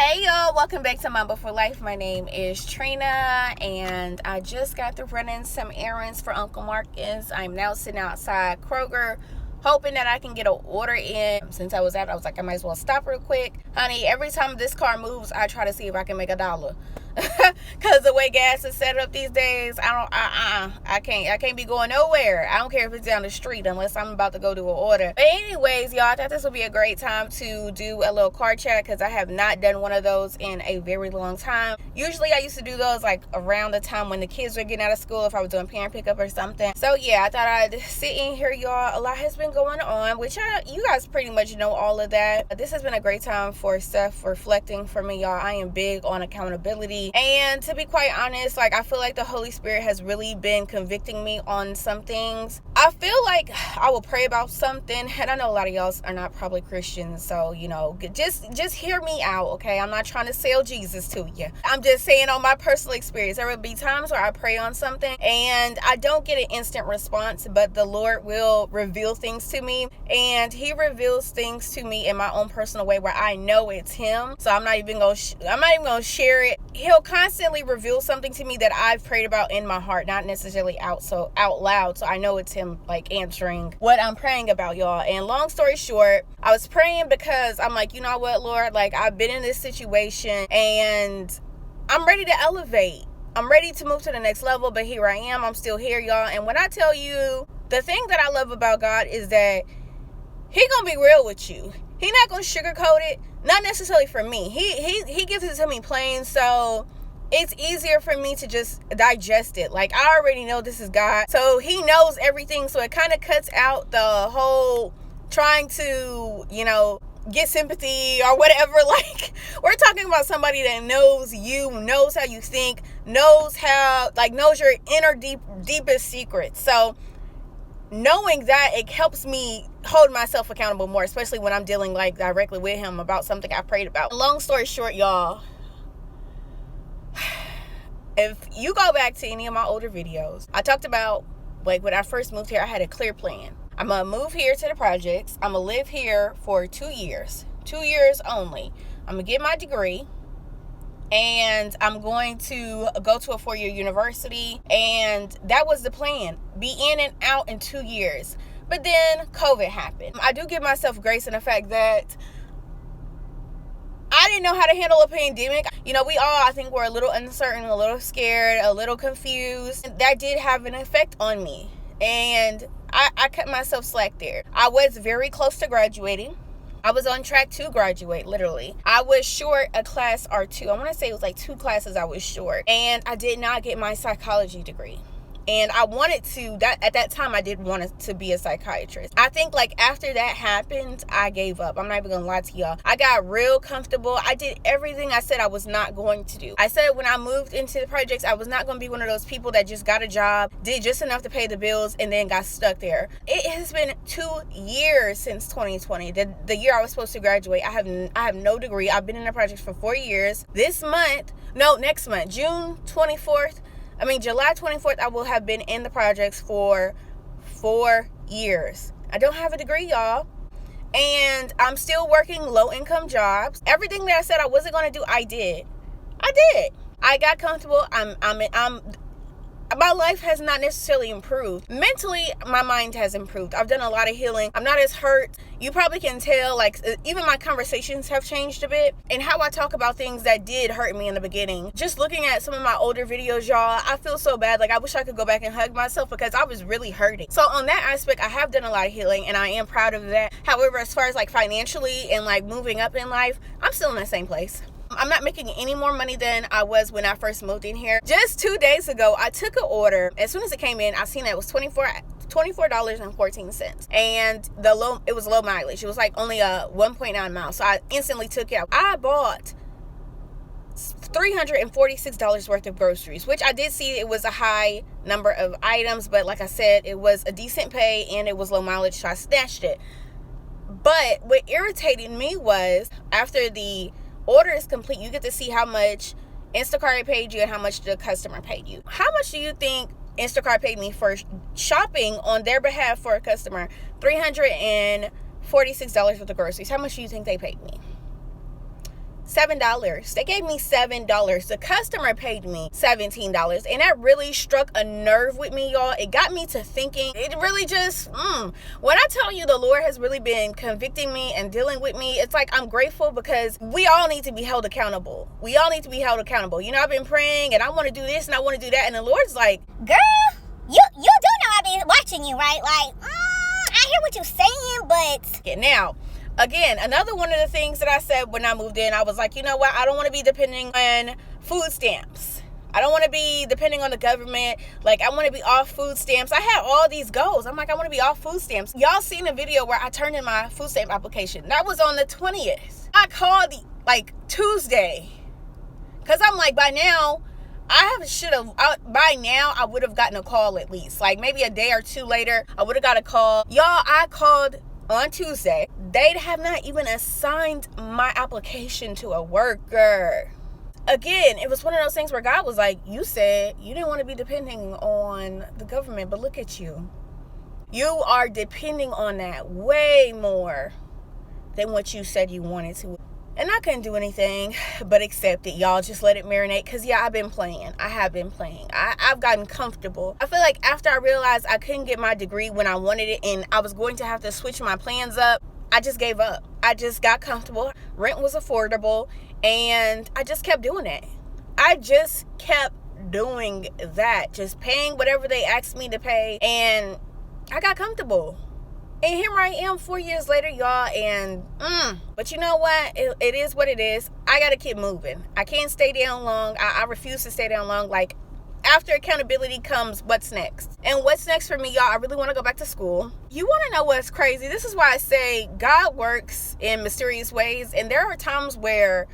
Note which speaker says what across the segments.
Speaker 1: Hey y'all, welcome back to Mamba for Life. My name is Trina and I just got through running some errands for Uncle Marcus. I'm now sitting outside Kroger hoping that I can get an order in. Since I was out, I was like, I might as well stop real quick. Honey, every time this car moves, I try to see if I can make $1. Because the way gas is set up these days, I can't be going nowhere. I don't care if it's down the street unless I'm about to go do an order. But anyways, y'all, I thought this would be a great time to do a little car chat because I have not done one of those in a very long time. Usually I used to do those like around the time when the kids were getting out of school, if I was doing parent pickup or something. So yeah, I thought I'd sit in here, y'all. A lot has been going on, which you guys pretty much know all of that. This has been a great time for self-reflecting for me, y'all. I am big on accountability. And to be quite honest, like I feel like the Holy Spirit has really been convicting me on some things. I feel like I will pray about something, and I know a lot of y'all are not probably Christians, so just hear me out, okay? I'm not trying to sell Jesus to you. I'm just saying on my personal experience, there will be times where I pray on something and I don't get an instant response, but the Lord will reveal things to me, and He reveals things to me in my own personal way where I know it's Him. So I'm not even gonna share it. He'll constantly reveal something to me that I've prayed about in my heart, not necessarily out loud. So I know it's Him like answering what I'm praying about, y'all. And long story short, I was praying because I'm like, you know what, Lord, like I've been in this situation and I'm ready to elevate. I'm ready to move to the next level, but here I am. I'm still here, y'all. And when I tell you, the thing that I love about God is that He gonna be real with you. He not gonna sugarcoat it. Not necessarily for me. He gives it to me plain, so it's easier for me to just digest it. Like I already know this is God, so He knows everything. So it kind of cuts out the whole trying to, get sympathy or whatever. Like we're talking about somebody that knows you, knows how you think, knows your inner deepest secrets. So knowing that, it helps me hold myself accountable more, especially when I'm dealing like directly with Him about something I prayed about. Long story short, y'all, if you go back to any of my older videos, I talked about like when I first moved here, I had a clear plan. I'm gonna move here to the projects. I'm gonna live here for 2 years only. I'm gonna get my degree, and I'm going to go to a 4-year university, and that was the plan. Be in and out in 2 years. But then COVID happened. I do give myself grace in the fact that I didn't know how to handle a pandemic. We all, I think, were a little uncertain, a little scared, a little confused. That did have an effect on me, and I cut myself slack there. I was very close to graduating. I was on track to graduate, literally. I was short a class or two. I want to say it was like 2 classes I was short. And I did not get my psychology degree. And I wanted to, at that time, I did want to be a psychiatrist. I think like after that happened, I gave up. I'm not even going to lie to y'all. I got real comfortable. I did everything I said I was not going to do. I said when I moved into the projects, I was not going to be one of those people that just got a job, did just enough to pay the bills, and then got stuck there. It has been 2 years since 2020, the year I was supposed to graduate. I have no degree. I've been in the projects for 4 years. Next month, July 24th, I will have been in the projects for 4 years. I don't have a degree, y'all. And I'm still working low-income jobs. Everything that I said I wasn't going to do, I did. I got comfortable. My life has not necessarily improved. Mentally, my mind has improved. I've done a lot of healing. I'm not as hurt. You probably can tell, like, even my conversations have changed a bit. And how I talk about things that did hurt me in the beginning. Just looking at some of my older videos, y'all, I feel so bad. Like, I wish I could go back and hug myself because I was really hurting. So on that aspect, I have done a lot of healing, and I am proud of that. However, as far as, like, financially and, like, moving up in life, I'm still in the same place. I'm not making any more money than I was when I first moved in here. Just 2 days ago, I took an order. As soon as it came in, I seen that it was $24.14. And it was low mileage. It was like only a 1.9 miles. So I instantly took it out. I bought $346 worth of groceries, which I did see it was a high number of items. But like I said, it was a decent pay and it was low mileage. So I snatched it. But what irritated me was after the order is complete, you get to see how much Instacart paid you and how much the customer paid you. How much do you think Instacart paid me for shopping on their behalf for a customer? $346 worth of groceries. How much do you think they paid me? $7. They gave me $7. The customer paid me $17. And that really struck a nerve with me, y'all. It got me to thinking. It really just, when I tell you the Lord has really been convicting me and dealing with me, it's like I'm grateful because we all need to be held accountable. We all need to be held accountable. You know, I've been praying and I want to do this and I want to do that. And the Lord's like,
Speaker 2: girl, you do know I've been watching you, right? Like, I hear what you're saying, but...
Speaker 1: Yeah, now, again, another one of the things that I said when I moved in, I was like, you know what? I don't want to be depending on food stamps. I don't want to be depending on the government. Like, I want to be off food stamps. I had all these goals. I'm like, I want to be off food stamps. Y'all seen a video where I turned in my food stamp application. That was on the 20th. I called, Tuesday. Because I'm like, by now, I would have gotten a call at least. Like, maybe a day or two later, I would have got a call. Y'all, I called on Tuesday. They have not even assigned my application to a worker. Again, it was one of those things where God was like, you said you didn't want to be depending on the government, but look at you. You are depending on that way more than what you said you wanted to. And I couldn't do anything but accept it, y'all. Just let it marinate. Because, yeah, I've been playing. I have been playing. I've gotten comfortable. I feel like after I realized I couldn't get my degree when I wanted it and I was going to have to switch my plans up, I just gave up. I just got comfortable. Rent was affordable. And I just kept doing it. I just kept doing that. Just paying whatever they asked me to pay. And I got comfortable. And here I am 4 years later, y'all, and but you know what? It is what it is. I got to keep moving. I can't stay down long. I refuse to stay down long. Like, after accountability comes what's next. And what's next for me, y'all, I really want to go back to school. You want to know what's crazy? This is why I say God works in mysterious ways. And there are times where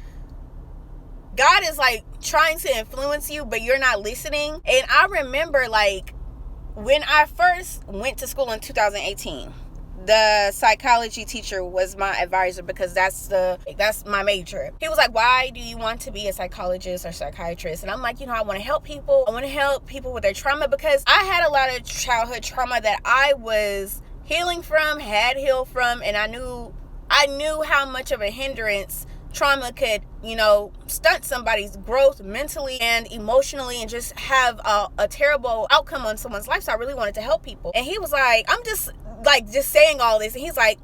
Speaker 1: God is, trying to influence you, but you're not listening. And I remember, when I first went to school in 2018, the psychology teacher was my advisor because that's my major. He was like, why do you want to be a psychologist or psychiatrist? And I'm like, I want to help people. I want to help people with their trauma because I had a lot of childhood trauma that I was healing from, had healed from, and I knew how much of a hindrance trauma could, stunt somebody's growth mentally and emotionally and just have a terrible outcome on someone's life. So I really wanted to help people. And he was like, I'm just saying all this. And he's like,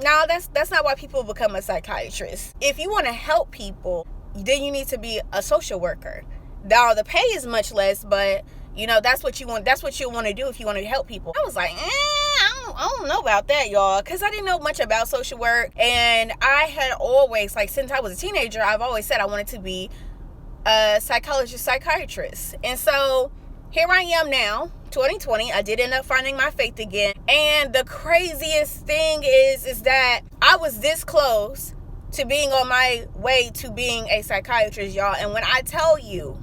Speaker 1: no, that's not why people become a psychiatrist. If you want to help people, then you need to be a social worker. Now, the pay is much less, but that's what you want. That's what you want to do if you want to help people. I was like, I don't know about that, y'all, because I didn't know much about social work. And I had always, since I was a teenager, I've always said I wanted to be a psychiatrist. And so here I am now, 2020. I did end up finding my faith again. And the craziest thing is that I was this close to being on my way to being a psychiatrist, y'all. And when I tell you,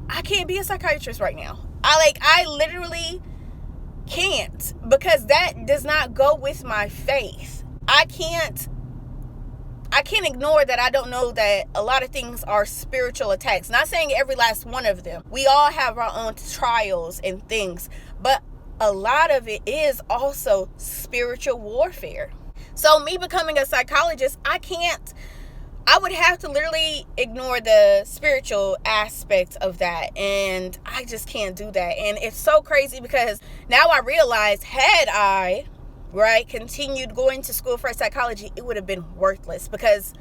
Speaker 1: I can't be a psychiatrist right now. I literally can't, because that does not go with my faith. I can't ignore that I don't know that a lot of things are spiritual attacks. Not saying every last one of them. We all have our own trials and things, but a lot of it is also spiritual warfare. So me becoming a psychologist, I would have to literally ignore the spiritual aspect of that. And I just can't do that. And it's so crazy because now I realize had I, continued going to school for psychology, it would have been worthless because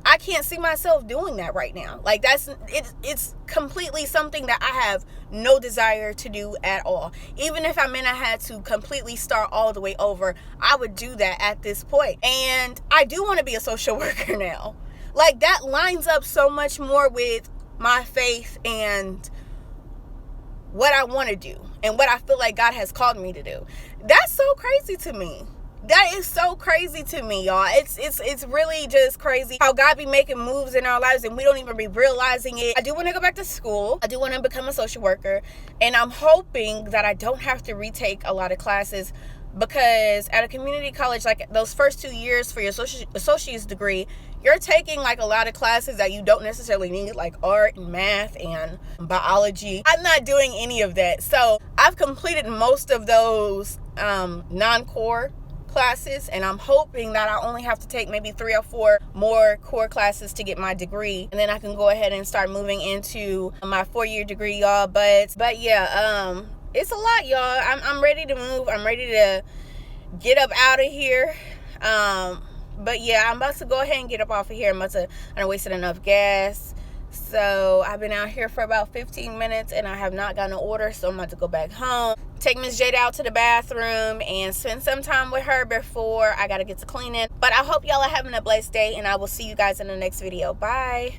Speaker 1: I can't see myself doing that right now. It's completely something that I have no desire to do at all. Even if I had to completely start all the way over, I would do that at this point. And I do want to be a social worker now. That lines up so much more with my faith and what I want to do and what I feel like God has called me to do. That's so crazy to me. That is so crazy to me, y'all. It's really just crazy how God be making moves in our lives and we don't even be realizing it. I do want to go back to school. I do want to become a social worker. And I'm hoping that I don't have to retake a lot of classes, because at a community college, those first 2 years for your associate's degree, you're taking a lot of classes that you don't necessarily need, like art and math and biology. I'm not doing any of that. So I've completed most of those non-core classes, and I'm hoping that I only have to take maybe 3 or 4 more core classes to get my degree, and then I can go ahead and start moving into my 4-year degree, y'all. But yeah, it's a lot, y'all. I'm ready to move. I'm ready to get up out of here. But yeah, I'm about to go ahead and get up off of here. I wasted enough gas. So I've been out here for about 15 minutes and I have not gotten an order, so I'm about to go back home, take Miss Jada out to the bathroom and spend some time with her before I gotta get to cleaning. But I hope y'all are having a blessed day, and I will see you guys in the next video. Bye.